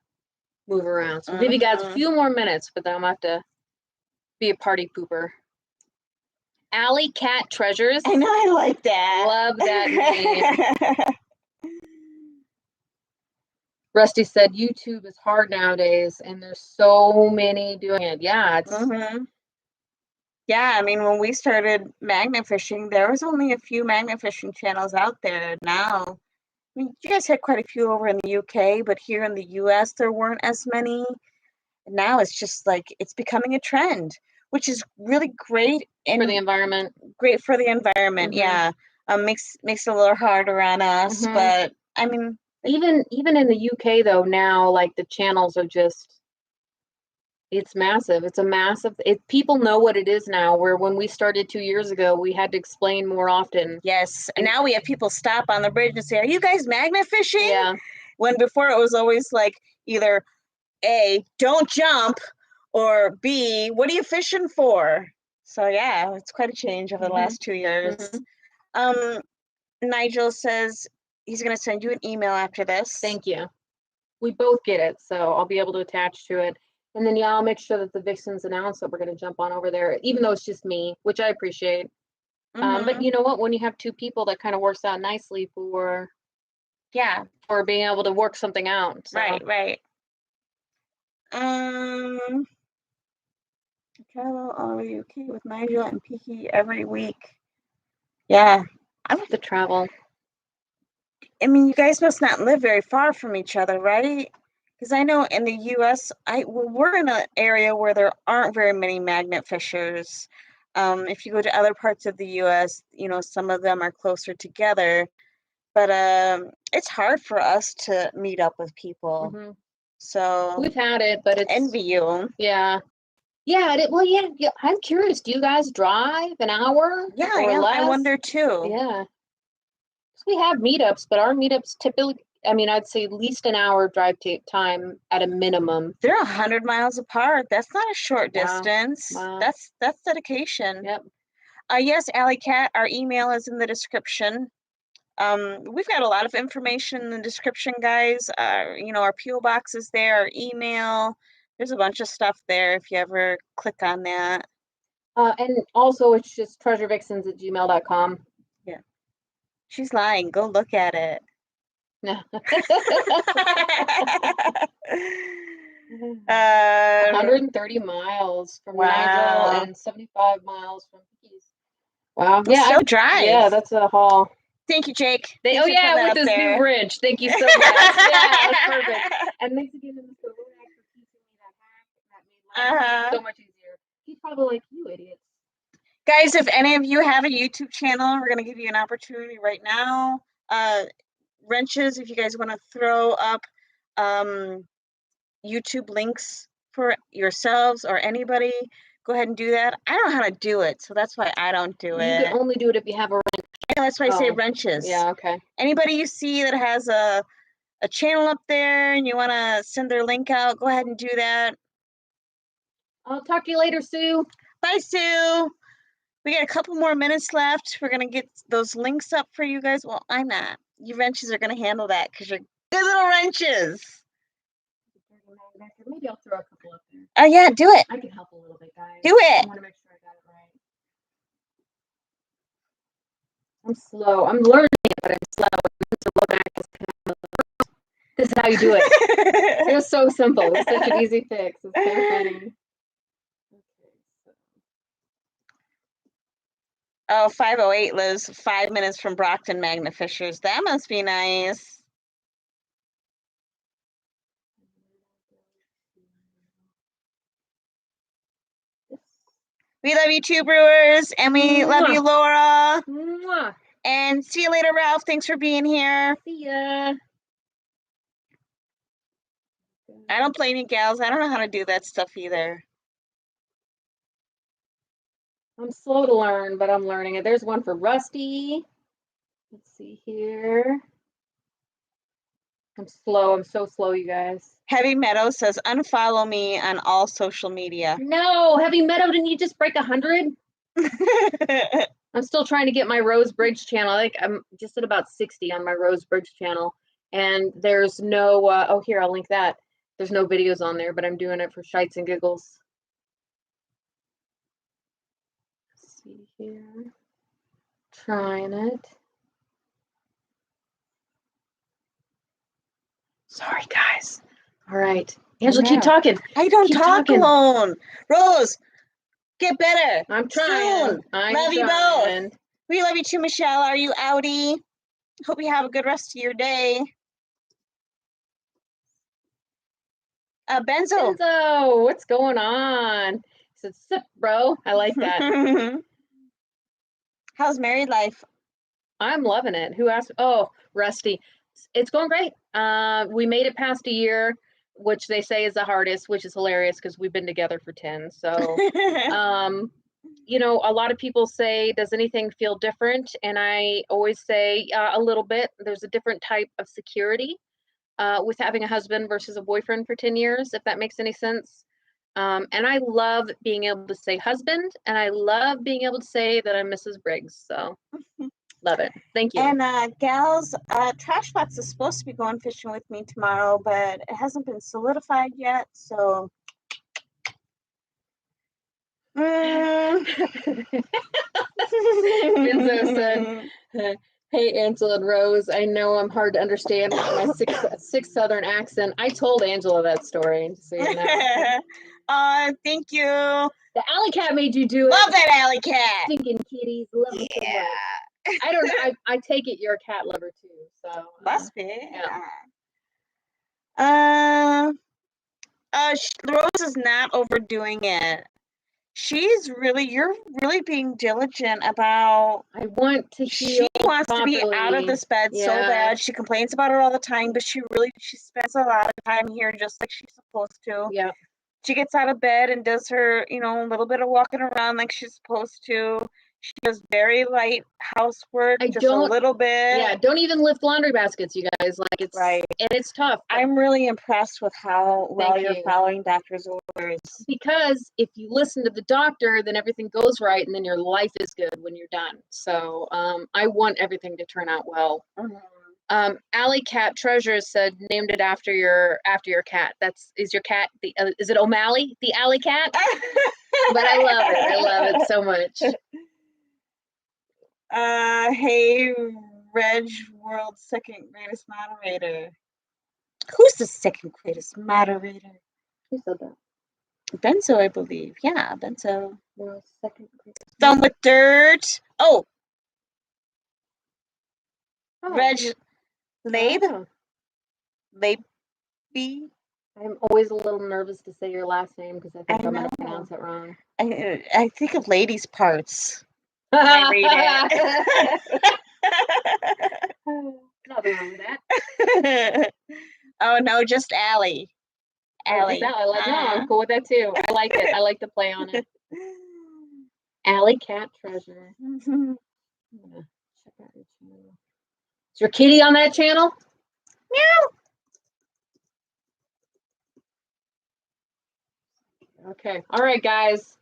move around. So we'll give you guys a few more minutes, but then I'm gonna have to be a party pooper. Alley Cat Treasures. I know, I like that. Love that name. Rusty said YouTube is hard nowadays, and there's so many doing it. Yeah, it's yeah. I mean, when we started magnet fishing, there was only a few magnet fishing channels out there. Now, I mean, you guys had quite a few over in the UK, but here in the US, there weren't as many. Now it's just like it's becoming a trend, which is really great for the environment. Great for the environment. Yeah, makes it a little harder on us, but I mean, even in the UK though, now like the channels are just, it's massive. It's a massive. People know what it is now. Where when we started 2 years ago, we had to explain more often. Yes, and now we have people stop on the bridge and say, "Are you guys magnet fishing?" Yeah. When before it was always like either A, don't jump, or B, what are you fishing for? So yeah, it's quite a change over the last 2 years. Nigel says he's going to send you an email after this. Thank you. We both get it, so I'll be able to attach to it. And then, yeah, I'll make sure that the Vixens announce that we're going to jump on over there, even though it's just me, which I appreciate. But you know what? When you have two people, that kind of works out nicely for being able to work something out. So. Right. Travel all over the UK with Nigel and Piki every week. Yeah. I love to travel. I mean, you guys must not live very far from each other, right? Because I know in the U.S., we're in an area where there aren't very many magnet fishers. If you go to other parts of the U.S., you know, some of them are closer together. But it's hard for us to meet up with people. So we've had it, but it's envy you. Yeah. Yeah. I'm curious. Do you guys drive an hour? Yeah, less? I wonder too. Yeah. We have meetups, but our meetups typically, I mean, I'd say at least an hour drive time at a minimum. They're 100 miles apart. That's not a short distance. Wow. That's dedication. Yep. Yes, Alley Cat, our email is in the description. We've got a lot of information in the description, guys. You know, our PO box is there, our email. There's a bunch of stuff there if you ever click on that. And also it's just treasurevixens@gmail.com. Yeah. She's lying. Go look at it. No. 130 miles from Nigel and 75 miles from Piki's. Wow. Yeah, still drive. Yeah, that's a haul. Thank you, Jake. With this new bridge. Thank you so much. Yeah, that's perfect. And thanks again to Mr. Lunak for teaching me that hack. That made life so much easier. He's probably like, you idiots. Guys, if any of you have a YouTube channel, we're going to give you an opportunity right now. Wrenches, if you guys want to throw up YouTube links for yourselves or anybody, go ahead and do that. I don't know how to do it, so that's why I don't do it. You can only do it if you have a wrench. I know, that's why I say wrenches. Yeah, okay. Anybody you see that has a channel up there and you want to send their link out, go ahead and do that. I'll talk to you later, Sue. Bye, Sue. We got a couple more minutes left. We're going to get those links up for you guys. Well, I'm not. You wrenches are going to handle that because you're good little wrenches. Maybe I'll throw a couple up there. Oh, yeah, do it. I can help a little bit, guys. Do it. I want to make sure I got it right. I'm slow. I'm learning it, but I'm slow. This is how you do it. It was so simple. It's such an easy fix. It's so funny. Oh, 508 lives 5 minutes from Brockton Magnet Fishers. That must be nice. We love you too, Brewers, and we love you, Laura. Mwah. And see you later, Ralph. Thanks for being here. See ya. I don't play any gals. I don't know how to do that stuff either. I'm slow to learn, but I'm learning it. There's one for Rusty. Let's see here. I'm slow. I'm so slow, you guys. Heavy Meadow says, unfollow me on all social media. No, Heavy Meadow, didn't you just break 100? I'm still trying to get my Rose Bridge channel. I think I'm just at about 60 on my Rose Bridge channel. And there's no, oh, here, I'll link that. There's no videos on there, but I'm doing it for shites and giggles. Let's see here. Trying it. Sorry, guys. All right. Angela, keep talking. I don't Keep talk talking. alone. Rose, get better. I'm trying. Soon. I'm love you trying. both. We love you too, Michelle. Are you outie? Hope you have a good rest of your day. Benzo. Benzo, what's going on? He said, sip, bro. I like that. How's married life? I'm loving it. Who asked? Oh, Rusty. It's going great. We made it past a year, which they say is the hardest, which is hilarious because we've been together for 10. So, you know, a lot of people say, does anything feel different? And I always say a little bit. There's a different type of security with having a husband versus a boyfriend for 10 years, if that makes any sense. And I love being able to say husband, and I love being able to say that I'm Mrs. Briggs. So love it. Thank you. And gals, Trash Bots is supposed to be going fishing with me tomorrow, but it hasn't been solidified yet. So Benzo said, hey, Angela and Rose, I know I'm hard to understand with my six Southern accent. I told Angela that story. So you know. Thank you. The alley cat made you do it. Love that alley cat. Stinking kitties. Love them so much. I don't know. I take it you're a cat lover too. So must be. Yeah. Rose is not overdoing it. You're really being diligent about. I want to heal. She wants properly. to be out of this bed so bad. She complains about it all the time, but she spends a lot of time here just like she's supposed to. Yeah. She gets out of bed and does her, a little bit of walking around like she's supposed to. She does very light housework, just a little bit. Yeah, don't even lift laundry baskets, you guys. Like it's right, and it's tough. I'm really impressed with how well you're following doctor's orders. Because if you listen to the doctor, then everything goes right, and then your life is good when you're done. So I want everything to turn out well. Mm-hmm. Alley Cat Treasure said, named it after your cat. Is your cat is it O'Malley, the alley cat? But I love it. I love it so much. Hey, Reg, world's second greatest moderator. Who's the second greatest moderator? Who said that? Benzo, I believe. Yeah, Benzo. World's second greatest. Done with dirt. Oh. Reg Labe. Labe. I'm always a little nervous to say your last name because I think I'm going to pronounce it wrong. I think of ladies' parts. I read it. Nothing wrong with that. Oh no, just Allie. Allie. I like no, I'm cool with that too. I like it. I like the play on it. Alley Cat Treasure. I'm gonna check out your channel. Is your kitty on that channel? Meow. Okay. All right, guys.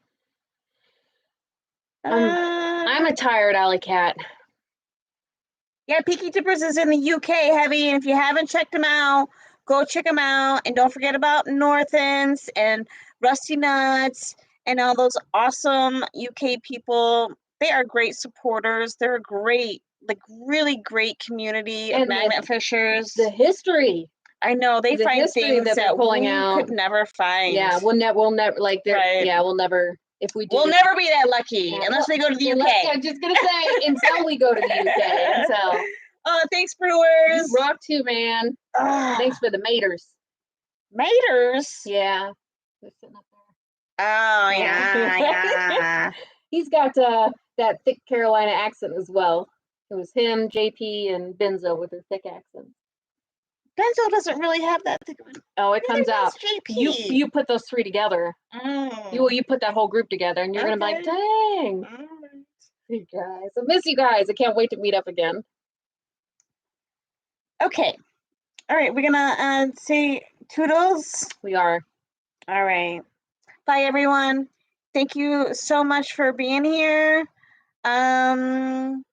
I'm a tired alley cat. Yeah, Peaky Tippers is in the UK, Heavy, and if you haven't checked them out, go check them out. And don't forget about Northens and Rusty Nuts and all those awesome UK people. They are great supporters. They're a great, really great community of magnet fishers. The history. I know they find things that we could never find. Yeah, we'll never like. Right. Yeah, we'll never. If we do, we'll never be that lucky unless they go to the UK. I'm just gonna say until we go to the UK. Until. Oh, thanks, Brewers. You rock too, man. Thanks for the maters. Maters? Yeah. They're sitting up there. Oh yeah. He's got that thick Carolina accent as well. It was him, JP, and Benzo with their thick accent. Benzo doesn't really have that thick one. Oh, it comes out. JP. You put those three together. You put that whole group together, and you're gonna be like, dang. You guys, I miss you guys. I can't wait to meet up again. Okay, All right, we're gonna say toodles. We are. All right. Bye, everyone. Thank you so much for being here. And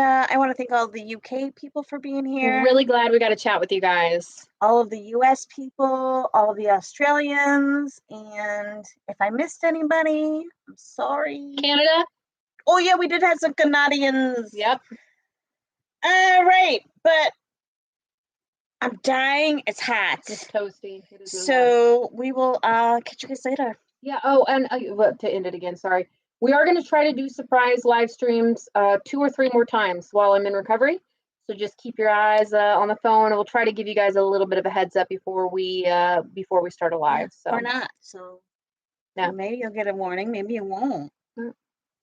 I want to thank all the UK people for being here. Really glad we got to chat with you guys. All of the US people, all the Australians, and if I missed anybody, I'm sorry. Canada? Oh yeah, we did have some Canadians. Yep. All right, but I'm dying. It's hot. It's toasty. It is really hot. So we will catch you guys later. Yeah. Oh, and to end it again, sorry. We are going to try to do surprise live streams 2 or 3 more times while I'm in recovery. So just keep your eyes on the phone, and we'll try to give you guys a little bit of a heads up before we start a live. So or not. So yeah, maybe you'll get a warning. Maybe you won't.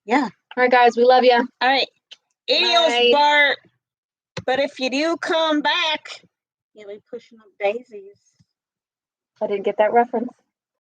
Yeah. All right, guys. We love you. All right. Adios, Bye. Bart. But if you do come back, you'll be pushing up daisies. I didn't get that reference.